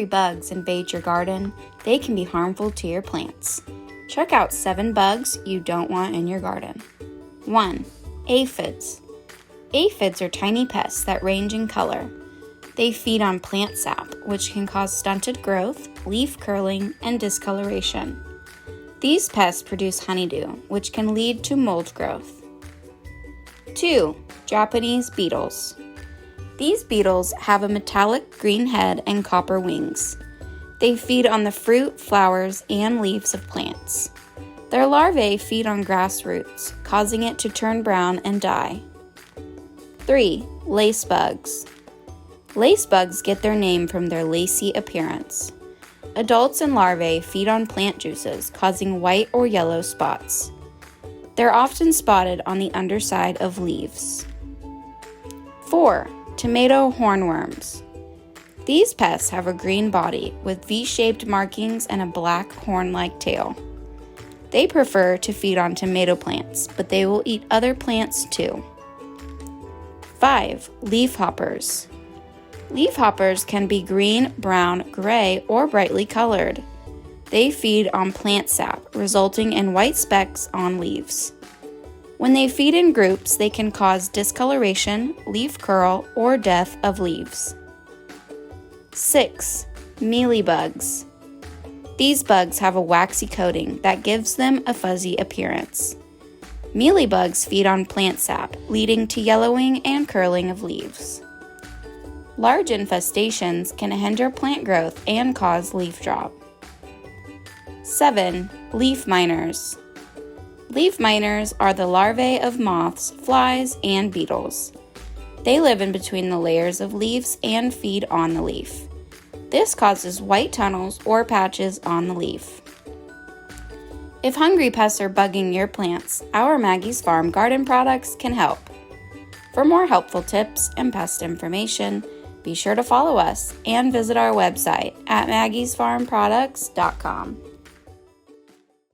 hungry bugs invade your garden, they can be harmful to your plants. Check out 7 bugs you don't want in your garden. 1. Aphids. Aphids are tiny pests that range in color. They feed on plant sap, which can cause stunted growth, leaf curling, and discoloration. These pests produce honeydew, which can lead to mold growth. 2. Japanese beetles. These beetles have a metallic green head and copper wings. They feed on the fruit, flowers, and leaves of plants. Their larvae feed on grass roots, causing it to turn brown and die. 3. Lace bugs. Lace bugs get their name from their lacy appearance. Adults and larvae feed on plant juices, causing white or yellow spots. They're often spotted on the underside of leaves. 4. Tomato hornworms. These pests have a green body with V-shaped markings and a black horn-like tail. They prefer to feed on tomato plants, but they will eat other plants too. 5. Leafhoppers. Leafhoppers can be green, brown, gray, or brightly colored. They feed on plant sap, resulting in white specks on leaves. When they feed in groups, they can cause discoloration, leaf curl, or death of leaves. 6. Mealybugs. These bugs have a waxy coating that gives them a fuzzy appearance. Mealybugs feed on plant sap, leading to yellowing and curling of leaves. Large infestations can hinder plant growth and cause leaf drop. 7. Leaf miners. Leaf miners are the larvae of moths, flies, and beetles. They live in between the layers of leaves and feed on the leaf. This causes white tunnels or patches on the leaf. If hungry pests are bugging your plants, our Maggie's Farm garden products can help. For more helpful tips and pest information, be sure to follow us and visit our website at maggiesfarmproducts.com.